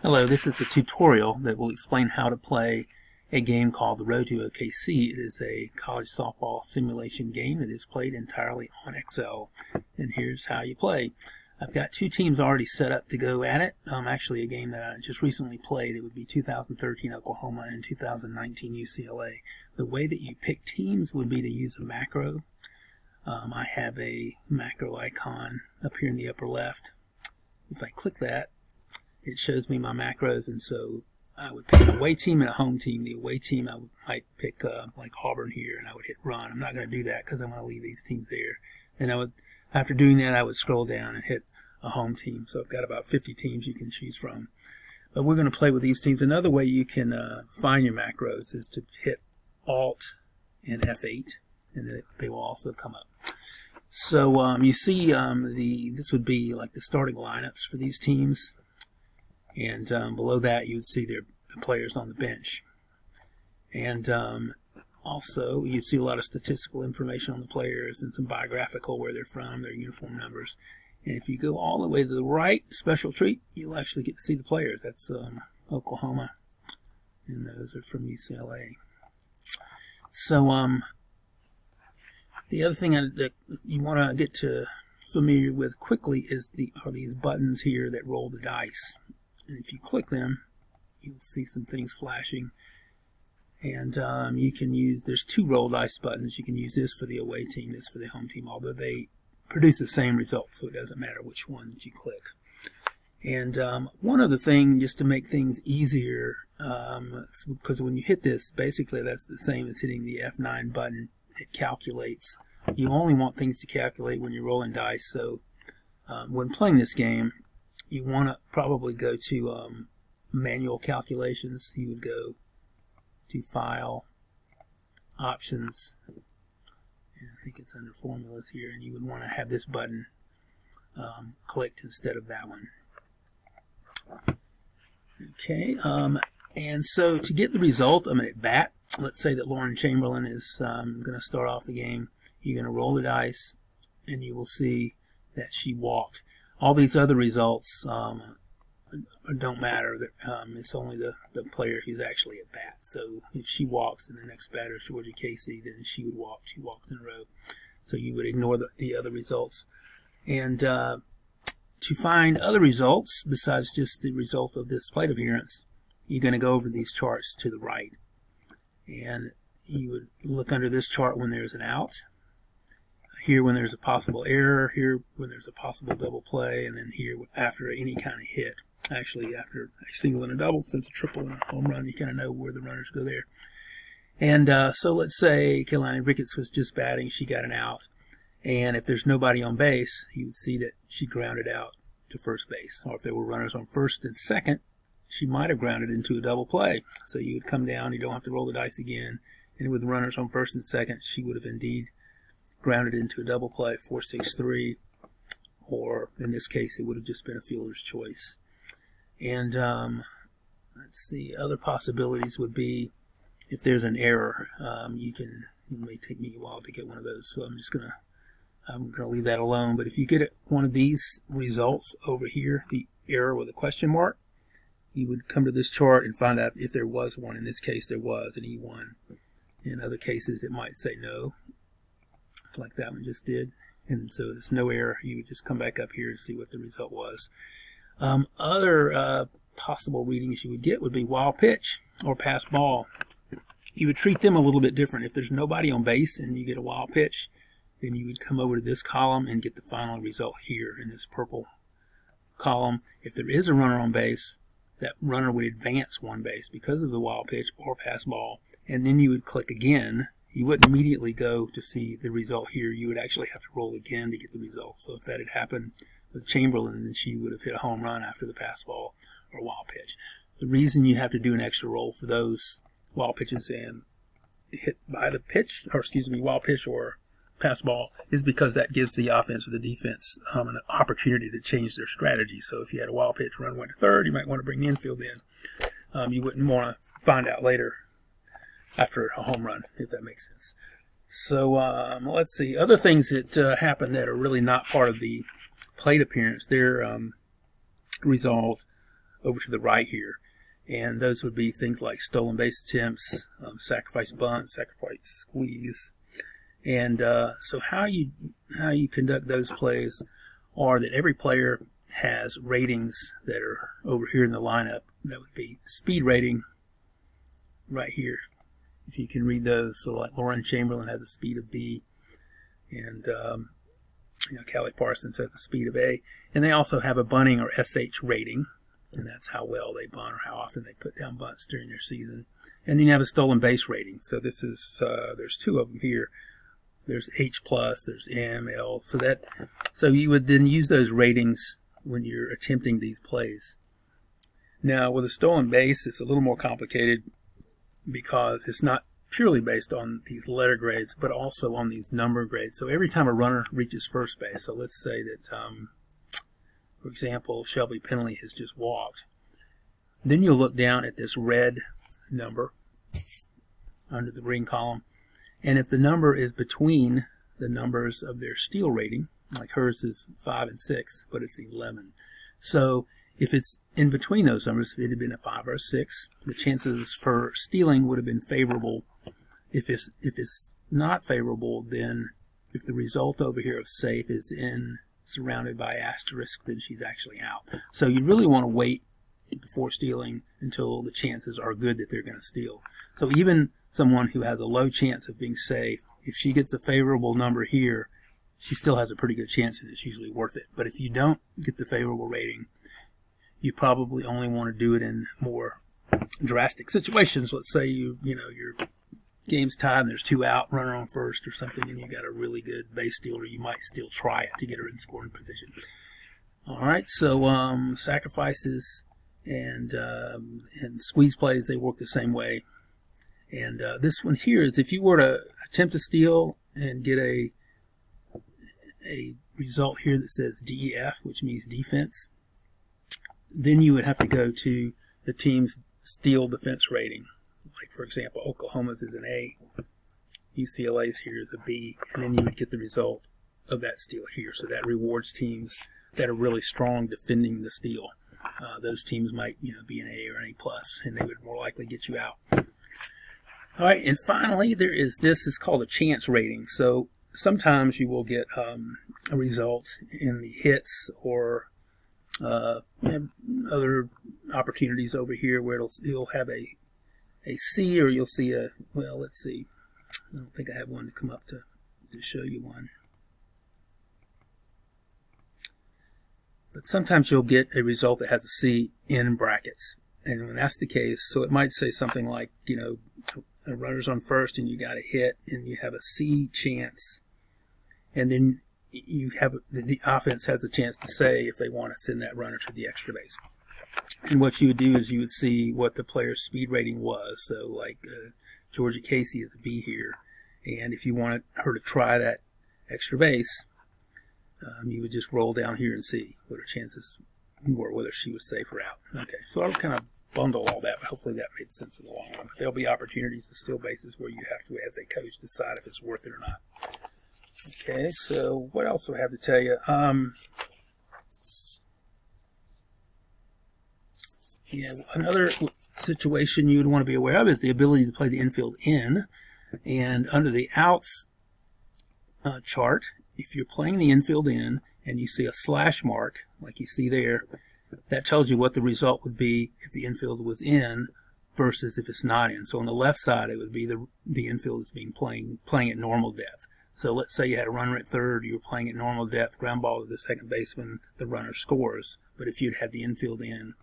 Hello, this is a tutorial that will explain how to play a game called The Road to OKC. It is a college softball simulation game that is played entirely on Excel. And here's how you play. I've got two teams already set up to go at it. Actually, a game that I just recently played. It would be 2013 Oklahoma and 2019 UCLA. The way that you pick teams would be to use a macro. I have a macro icon up here in the upper left. If I click that, it shows me my macros, and so I would pick an away team and a home team. The away team might pick like Auburn here, and I would hit run. I'm not going to do that because I'm going to leave these teams there. And after doing that, I would scroll down and hit a home team. So I've got about 50 teams you can choose from. But we're going to play with these teams. Another way you can find your macros is to hit Alt and F8, and they will also come up. So you see this would be like the starting lineups for these teams. And below that, you would see the players on the bench. And also, you'd see a lot of statistical information on the players and some biographical, where they're from, their uniform numbers. And if you go all the way to the right, special treat, you'll actually get to see the players. That's Oklahoma, and those are from UCLA. So the other thing that you want to get familiar with quickly are these buttons here that roll the dice. And if you click them, you'll see some things flashing. And you can there's two roll dice buttons. You can use this for the away team, this for the home team, although they produce the same result, so it doesn't matter which one that you click. And one other thing, just to make things easier, because when you hit this, basically that's the same as hitting the F9 button. It calculates. You only want things to calculate when you're rolling dice, so when playing this game, you want to probably go to manual calculations. You would go to File, Options, and I think it's under Formulas here, and you would want to have this button clicked instead of that one. Okay, and so to get the result, I'm at bat. Let's say that Lauren Chamberlain is going to start off the game. You're going to roll the dice, and you will see that she walked. All these other results don't matter. It's only the player who's actually at bat. So if she walks and the next batter is Georgia Casey, then she would walk 2 walks in a row. So you would ignore the other results. And to find other results besides just the result of this plate appearance, you're going to go over these charts to the right. And you would look under this chart when there's an out. Here when there's a possible error, here when there's a possible double play, and then here after any kind of hit. Actually, after a single and a double, since a triple and a home run, you kind of know where the runners go there. And so let's say Kehlani Ricketts was just batting, she got an out, and if there's nobody on base, you would see that she grounded out to first base. Or if there were runners on first and second, she might have grounded into a double play. So you would come down, you don't have to roll the dice again, and with runners on first and second, she would have indeed grounded into a double play, 4-6-3, or in this case it would have just been a fielder's choice. And let's see, other possibilities would be if there's an error. It may take me a while to get one of those, so I'm gonna leave that alone. But if you get one of these results over here, the error with a question mark, you would come to this chart and find out if there was one. In this case, there was an E1. In other cases, it might say no, like that one just did. And so there's no error. You would just come back up here and see what the result was. Other possible readings you would get would be wild pitch or pass ball. You would treat them a little bit different. If there's nobody on base and you get a wild pitch, then you would come over to this column and get the final result here in this purple column. If there is a runner on base, that runner would advance 1 base because of the wild pitch or pass ball, and then you would click again. You wouldn't immediately go to see the result here. You would actually have to roll again to get the result. So if that had happened with Chamberlain, then she would have hit a home run after the pass ball or wild pitch. The reason you have to do an extra roll for those wild pitches and hit by the pitch, or excuse me, wild pitch or pass ball, is because that gives the offense or the defense an opportunity to change their strategy. So if you had a wild pitch, run went to third, you might want to bring the infield in. You wouldn't want to find out later after a home run, if that makes sense. So let's see. Other things that happen that are really not part of the plate appearance, they're resolved over to the right here. And those would be things like stolen base attempts, sacrifice bunt, sacrifice squeeze. And so how you conduct those plays are that every player has ratings that are over here in the lineup. That would be speed rating right here, if you can read those. So like Lauren Chamberlain has a speed of B, and Callie Parsons has a speed of A. And they also have a bunting or SH rating, and that's how well they bunt or how often they put down bunts during their season. And then you have a stolen base rating. So this is there's two of them here. There's H+, there's M, L. So you would then use those ratings when you're attempting these plays. Now with a stolen base, it's a little more complicated because it's not purely based on these letter grades, but also on these number grades. So every time a runner reaches first base, so let's say that for example, Shelby Penley has just walked. Then you'll look down at this red number under the green column. And if the number is between the numbers of their steal rating, like hers is 5 and 6, but it's 11. So if it's in between those numbers, if it had been a 5 or a 6, the chances for stealing would have been favorable. If it's not favorable, then if the result over here of safe is surrounded by asterisk, then she's actually out. So you really want to wait before stealing until the chances are good that they're going to steal. So even someone who has a low chance of being safe, if she gets a favorable number here, she still has a pretty good chance and it's usually worth it. But if you don't get the favorable rating, you probably only want to do it in more drastic situations. Let's say your game's tied and there's 2 out, runner on first or something, and you got a really good base stealer, you might still try it to get her in scoring position. All right, so sacrifices and squeeze plays, they work the same way. And this one here is if you were to attempt to steal and get a result here that says DEF, which means defense, then you would have to go to the team's steal defense rating. Like, for example, Oklahoma's is an A, UCLA's here is a B, and then you would get the result of that steal here. So that rewards teams that are really strong defending the steal. Those teams might be an A or an A+, and they would more likely get you out. All right, and finally, this is called a chance rating. So sometimes you will get a result in the hits or other opportunities over here where you'll have a C, or you'll see let's see. I don't think I have one to come up to show you one. But sometimes you'll get a result that has a C in brackets. And when that's the case, so it might say something like, a runner's on first and you got a hit and you have a C chance. And then you have the offense has a chance to say if they want to send that runner to the extra base. And what you would do is you would see what the player's speed rating was. So like Georgia Casey is a B here. And if you wanted her to try that extra base, you would just roll down here and see what her chances were, whether she was safe or out. Okay, so I'll kind of bundle all that, but hopefully that made sense in the long run. There'll be opportunities to steal bases where you have to, as a coach, decide if it's worth it or not. Okay, so what else do I have to tell you? Another situation you'd want to be aware of is the ability to play the infield in. And under the outs chart, if you're playing the infield in and you see a slash mark, like you see there, that tells you what the result would be if the infield was in versus if it's not in. So on the left side, it would be the infield is playing at normal depth. So let's say you had a runner at third, you were playing at normal depth, ground ball to the second baseman, the runner scores. But if you'd had the infield in,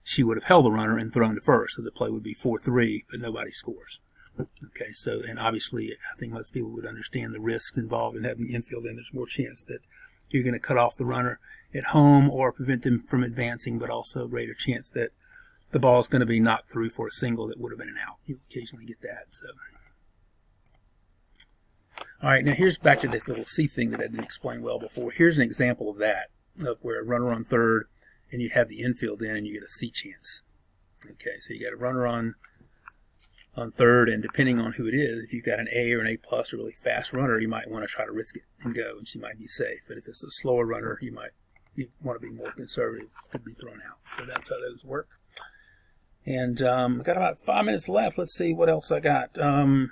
she would have held the runner and thrown to first. So the play would be 4-3, but nobody scores. Okay, so, and obviously I think most people would understand the risks involved in having the infield in. There's more chance that you're going to cut off the runner at home or prevent them from advancing, but also greater chance that the ball is going to be knocked through for a single that would have been an out. You'll occasionally get that. So, all right, now here's back to this little C thing that I didn't explain well before. Here's an example of that, of where a runner on third and you have the infield in and you get a C chance. Okay, so you got a runner on third, and depending on who it is, if you've got an A or an A+, a really fast runner, you might want to try to risk it and go, and she might be safe. But if it's a slower runner, you might you want to be more conservative, could be thrown out. So that's how those work. And I've got about 5 minutes left. Let's see what else I got. Yeah,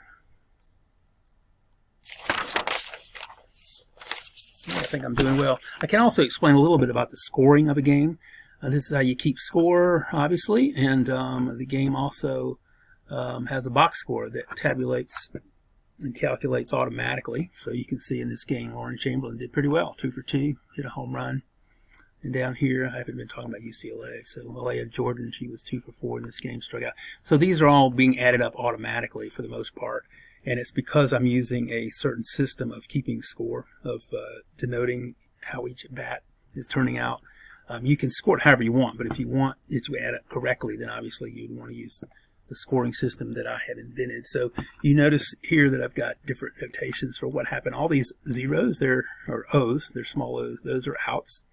I think I'm doing well. I can also explain a little bit about the scoring of a game. This is how you keep score, obviously, and the game also has a box score that tabulates and calculates automatically. So you can see in this game, Lauren Chamberlain did pretty well, 2 for 2, hit a home run. And down here, I haven't been talking about UCLA. So Alea Jordan, she was 2 for 4 in this game, struck out. So these are all being added up automatically for the most part. And it's because I'm using a certain system of keeping score, of denoting how each bat is turning out. You can score it however you want, but if you want it to add up correctly, then obviously you'd want to use the scoring system that I have invented. So you notice here that I've got different notations for what happened. All these zeros, or O's, they're small O's, those are outs.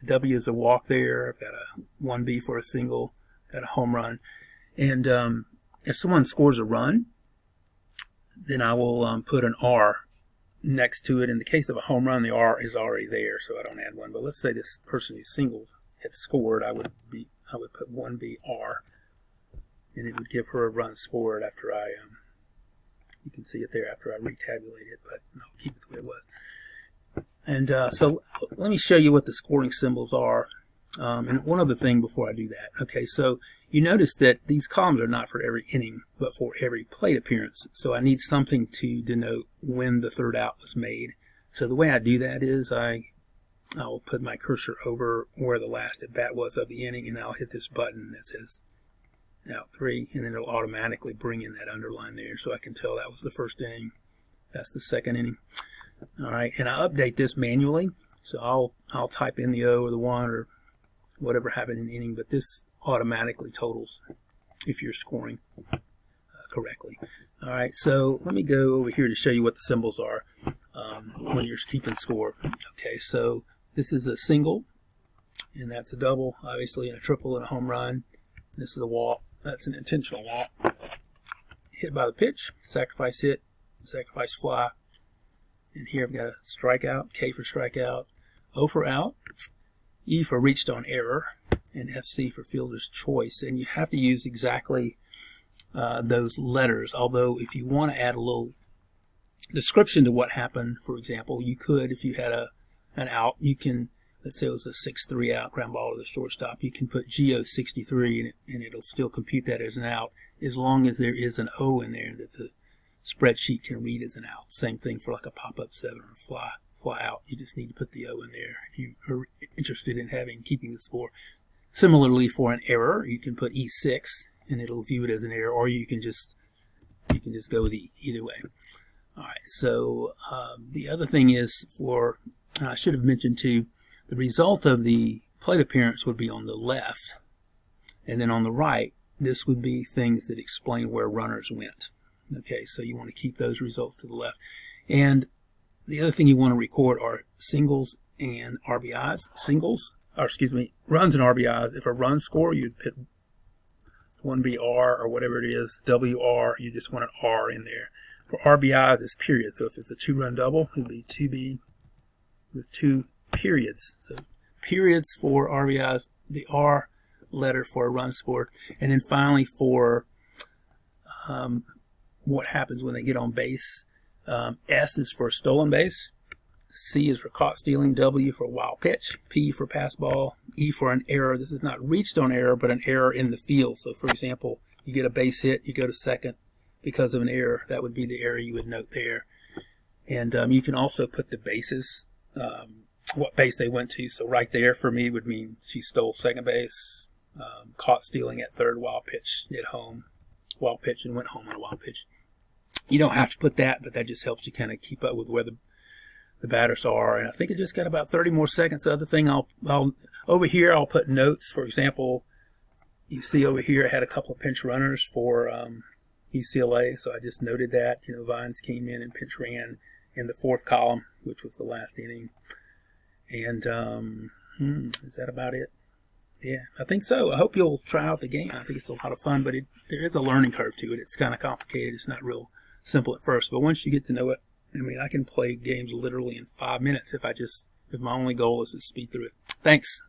W is a walk there. I've got a 1B for a single, got a home run. And if someone scores a run, then I will put an R next to it. In the case of a home run, the R is already there, so I don't add one. But let's say this person who singled had scored, I would put 1B R, and it would give her a run scored after you can see it there after I retabulate it, but I'll keep it the way it was. And so let me show you what the scoring symbols are. And one other thing before I do that. Okay, so you notice that these columns are not for every inning, but for every plate appearance. So I need something to denote when the third out was made. So the way I do that is I'll put my cursor over where the last at bat was of the inning, and I'll hit this button that says out 3, and then it'll automatically bring in that underline there, so I can tell that was the first inning, that's the second inning. All right, and I update this manually, so I'll type in the O or the 1 or whatever happened in the inning, but this automatically totals if you're scoring correctly. All right, so let me go over here to show you what the symbols are when you're keeping score. Okay, so this is a single, and that's a double, obviously, and a triple and a home run. This is a walk. That's an intentional walk. Hit by the pitch, sacrifice hit, sacrifice fly. And here I've got a strikeout, K for strikeout, O for out, E for reached on error, and FC for fielder's choice. And you have to use exactly those letters, although if you want to add a little description to what happened, for example, you could, if you had an out, you can, let's say it was a 6-3 out, ground ball to the shortstop, you can put GO63 and it'll still compute that as an out, as long as there is an O in there that the spreadsheet can read as an out. Same thing for like a pop-up 7 or a fly out. You just need to put the O in there if you are interested in keeping the score. Similarly, for an error, you can put E6 and it'll view it as an error, or you can just go with E, either way. All right, so the other thing is I should have mentioned too, the result of the plate appearance would be on the left, and then on the right, this would be things that explain where runners went. Okay, so you want to keep those results to the left. And the other thing you want to record are singles and RBIs. Runs and RBIs. If a run score, you'd put 1BR or whatever it is, WR, you just want an R in there. For RBIs, it's period. So if it's a 2-run double, it'd be 2B with 2 periods. So periods for RBIs, the R letter for a run scored. And then finally for what happens when they get on base. S is for stolen base, C is for caught stealing, W for wild pitch, P for pass ball, E for an error. This is not reached on error, but an error in the field. So for example, you get a base hit, you go to second because of an error. That would be the error you would note there. And you can also put the bases, what base they went to. So right there for me would mean she stole second base, caught stealing at third, wild pitch, hit home, wild pitch, and went home on a wild pitch. You don't have to put that, but that just helps you kind of keep up with where the batters are. And I think I just got about 30 more seconds. The other thing, I'll over here I'll put notes. For example, you see over here I had a couple of pinch runners for UCLA, so I just noted that. Vines came in and pinch ran in the 4th column, which was the last inning. And is that about it? Yeah, I think so. I hope you'll try out the game. I think it's a lot of fun, but there is a learning curve to it. It's kind of complicated. It's not real simple at first, but once you get to know it, I mean, I can play games literally in 5 minutes if I just if my only goal is to speed through it. Thanks.